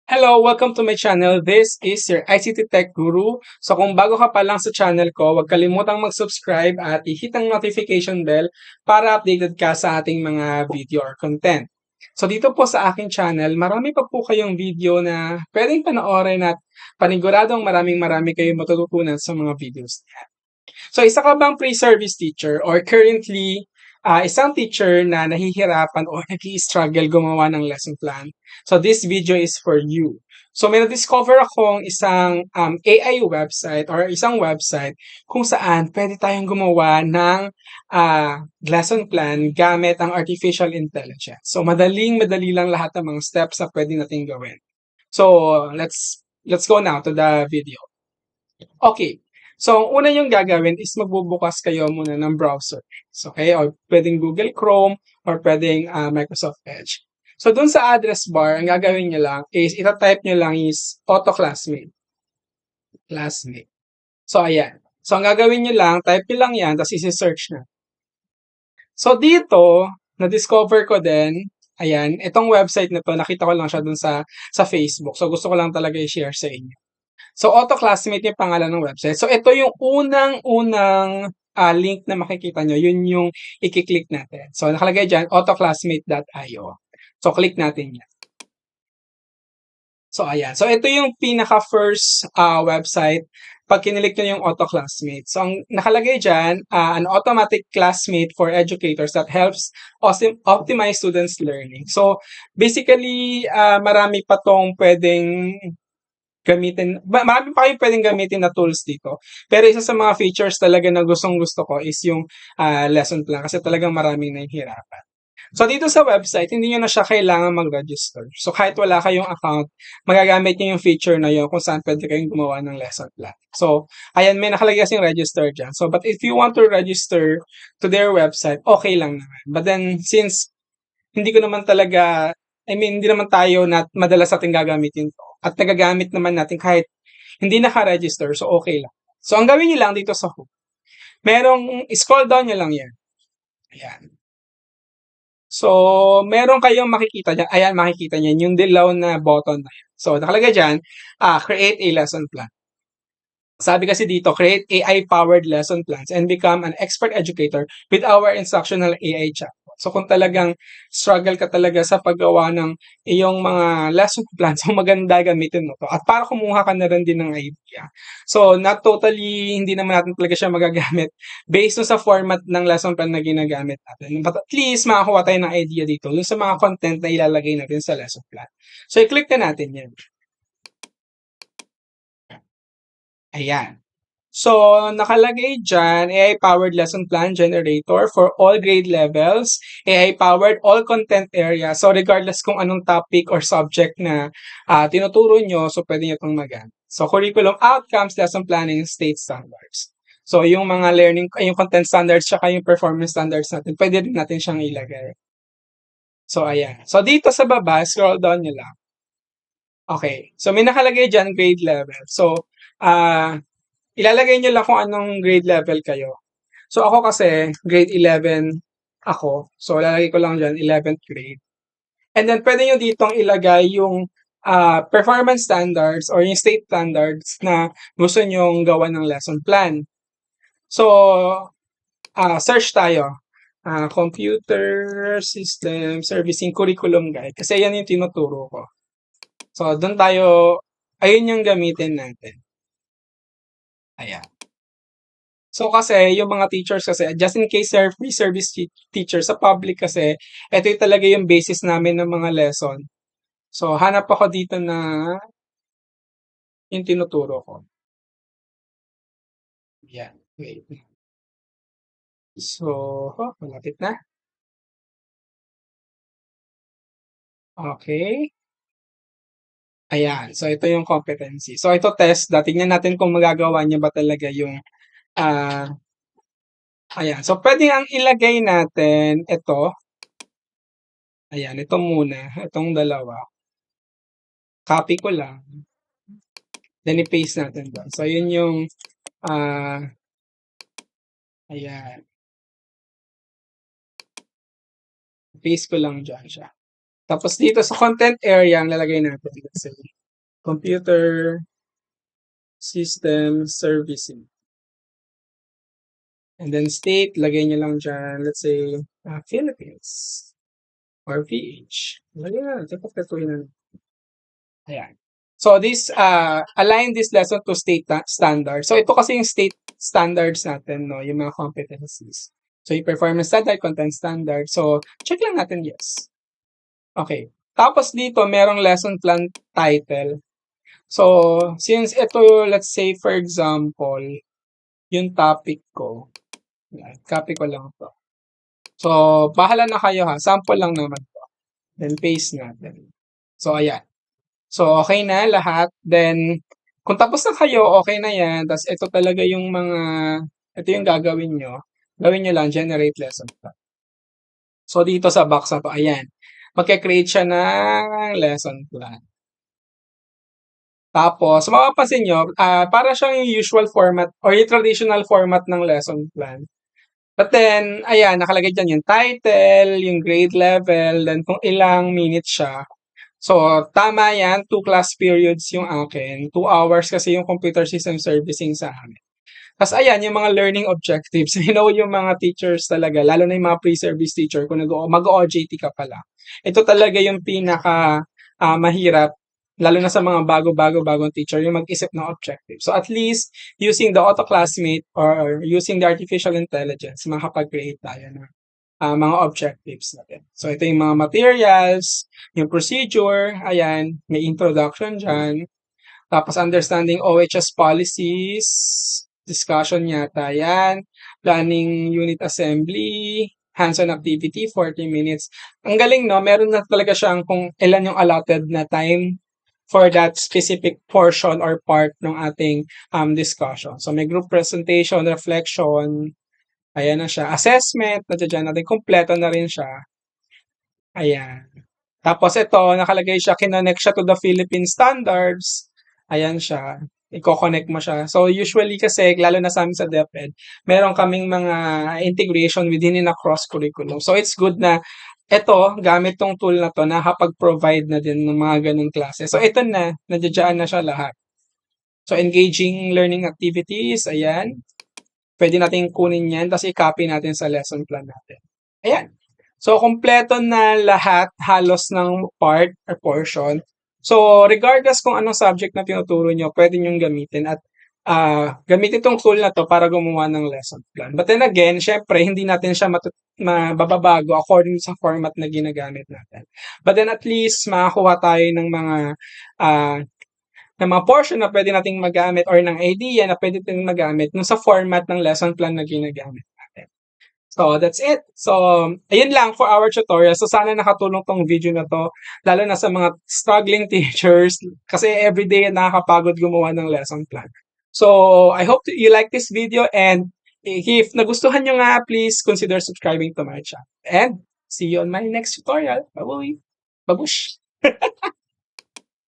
Hello, welcome to my channel. This is your ICT Tech Guru. So kung bago ka pa lang sa channel ko, huwag kalimutang mag-subscribe at i-hit ang notification bell para updated ka sa ating mga video or content. So dito po sa aking channel, marami pa po kayong video na pwedeng panoorin at paniguradong marami kayong matututunan sa mga videos. So isa ka bang pre-service teacher or currently isang teacher na nahihirapan o nag-i-struggle gumawa ng lesson plan? So this video is for you. So may na-discover akong isang AI website or isang website kung saan pwede tayong gumawa ng lesson plan gamit ang artificial intelligence. So madali lang lahat ng mga steps na pwede nating gawin. So let's go now to the video. Okay. So, ang una yung gagawin is magbubukas kayo muna ng browser. So, okay? Or pwedeng Google Chrome or pwedeng Microsoft Edge. So, dun sa address bar, ang gagawin nyo lang is itatype nyo lang is auto classmate. Classmate. So, ayan. So, ang gagawin nyo lang, type nyo lang yan, tapos isi-search na. So, dito, na-discover ko din, ayan, itong website na to, nakita ko lang siya dun sa Facebook. So, gusto ko lang talaga i-share sa inyo. So, auto-classmate yung pangalan ng website. So, ito yung unang-unang link na makikita nyo. Yun yung i-click natin. So, nakalagay dyan, autoclassmate.io. So, click natin yan. So, ayan. So, ito yung pinaka-first website pag kinilik nyo yung autoclassmate. So, ang nakalagay dyan, an automatic classmate for educators that helps optimize students' learning. So, basically, marami pa tong pwedeng gamitin. Marami pa kayong pwedeng gamitin na tools dito. Pero isa sa mga features talaga na gustong-gusto ko is yung lesson plan kasi talagang maraming nahihirapan. So dito sa website, hindi nyo na siya kailangan mag-register. So kahit wala kayong account, magagamit nyo yung feature na yun kung saan pwede kayong gumawa ng lesson plan. So, ayan, may nakalagay kasing register dyan. So, but if you want to register to their website, okay lang naman. But then, since hindi ko naman talaga, hindi naman tayo na madalas natin gagamitin to. At nagagamit naman natin kahit hindi naka-register, so okay lang. So, ang gawin niyo lang dito sa home, scroll down niyo lang yan. Ayan. So, meron kayong makikita dyan. Ayan, makikita niyan, yung dilaw na button na yan. So, nakalagay dyan, create a lesson plan. Sabi kasi dito, create AI-powered lesson plans and become an expert educator with our instructional AI chatbot. So kung talagang struggle ka talaga sa paggawa ng iyong mga lesson plans, so maganda gamitin mo to. At para kumuha ka na rin din ng idea. So not totally, hindi naman natin talaga siya magagamit based sa format ng lesson plan na ginagamit natin. But at least makakuha tayo ng idea dito dun sa mga content na ilalagay natin sa lesson plan. So i-click na natin yan. Ayan. So, nakalagay dyan, AI-powered lesson plan generator for all grade levels, AI-powered all content area. So, regardless kung anong topic or subject na tinuturo nyo, so pwede nyo itong magamit. So, curriculum outcomes, lesson planning, state standards. So, yung mga learning, yung content standards, tsaka yung performance standards natin, pwede rin natin siyang ilagay. So, ayan. So, dito sa baba, scroll down nyo lang. Okay. So, may nakalagay dyan, grade level. So, ilalagay nyo lang kung anong grade level kayo. So, ako kasi, grade 11 ako. So, ilalagay ko lang dyan, 11th grade. And then, pwede nyo ditong ilagay yung performance standards or yung state standards na gusto nyong gawa ng lesson plan. So, search tayo. Computer System Servicing Curriculum Guide. Kasi yan yung tinuturo ko. So, doon tayo, ayun yung gamitin natin. Ayan. So kasi yung mga teachers kasi, just in case they're free service teacher sa public kasi, ito yung talaga yung basis namin ng mga lesson. So hanap ako dito na yung tinuturo ko. Yan. Wait. So, malapit na. Okay. Ayan. So ito yung competency. So ito test. Tingnan natin kung magagawa niya ba talaga yung ayan. So pwede ang ilagay natin ito. Ayan, ito muna. Itong dalawa. Copy ko lang. Then i-paste natin doon. So yun yung ayan. Paste ko lang dyan siya. Tapos dito sa content area, ang lalagay natin, let's say, computer system servicing. And then state, lagay nyo lang dyan, let's say, Philippines or PH. Lagay na natin, papatuloy na. Ayan. So this, align this lesson to state standard. So ito kasi yung state standards natin, no, yung mga competencies. So yung performance standard, content standard. So check lang natin, yes. Okay. Tapos dito, merong lesson plan title. So, since ito, let's say, for example, yung topic ko, copy ko lang to. So, bahala na kayo ha. Sample lang naman to. Then, paste natin. So, ayan. So, okay na lahat. Then, kung tapos na kayo, okay na yan. Tapos, ito talaga yung mga, ito yung gagawin nyo. Gawin nyo lang, generate lesson plan. So, dito sa box na to, ayan. Magka-create siya ng lesson plan. Tapos, mapapansin nyo, para siyang yung usual format or yung traditional format ng lesson plan. But then, ayan, nakalagay dyan yung title, yung grade level, then kung ilang minutes siya. So, tama yan, 2 class periods yung akin. 2 hours kasi yung computer system servicing sa amin. Tapos ayan, yung mga learning objectives. You know, yung mga teachers talaga, lalo na yung mga pre-service teacher, kung mag-OJT ka pala. Ito talaga yung pinaka mahirap, lalo na sa mga bagong teacher, yung mag-isip ng objective. So at least, using the auto-classmate or using the artificial intelligence, makakapag-create tayo ng mga objectives natin. So ito yung mga materials, yung procedure, ayan, may introduction dyan. Tapos understanding OHS policies, discussion yata yan, planning unit assembly, hands-on activity, 40 minutes. Ang galing, no? Meron na talaga siyang kung ilan yung allotted na time for that specific portion or part ng ating discussion. So may group presentation, reflection, ayan na siya. Assessment, nandiyan natin, kompleto na rin siya. Ayan. Tapos ito, nakalagay siya, kinonect siya to the Philippine standards. Ayan siya. Iko-connect mo siya. So, usually kasi, lalo na sa amin sa DepEd, meron kaming mga integration within in a cross-curriculum. So, it's good na ito, gamit tong tool na to, nakapag-provide na din ng mga ganung klase. So, ito na, nandiyan na siya lahat. So, engaging learning activities, ayan. Pwede natin kunin yan, tapos i-copy natin sa lesson plan natin. Ayan. So, kompleto na lahat halos ng part or portion. So, regardless kung anong subject na tinuturo nyo, pwede nyo gamitin at gamitin itong tool na to para gumawa ng lesson plan. But then again, syempre, hindi natin siya mababago according sa format na ginagamit natin. But then at least, makakuha tayo ng mga portion na pwede nating magamit or ng idea na pwede nating magamit sa format ng lesson plan na ginagamit natin. So, that's it. So, ayun lang for our tutorial. So, sana nakatulong tong video na to, lalo na sa mga struggling teachers, kasi everyday nakakapagod gumawa ng lesson plan. So, I hope you like this video, and if nagustuhan nyo nga, please consider subscribing to my channel. And see you on my next tutorial. Bye-bye. Babush!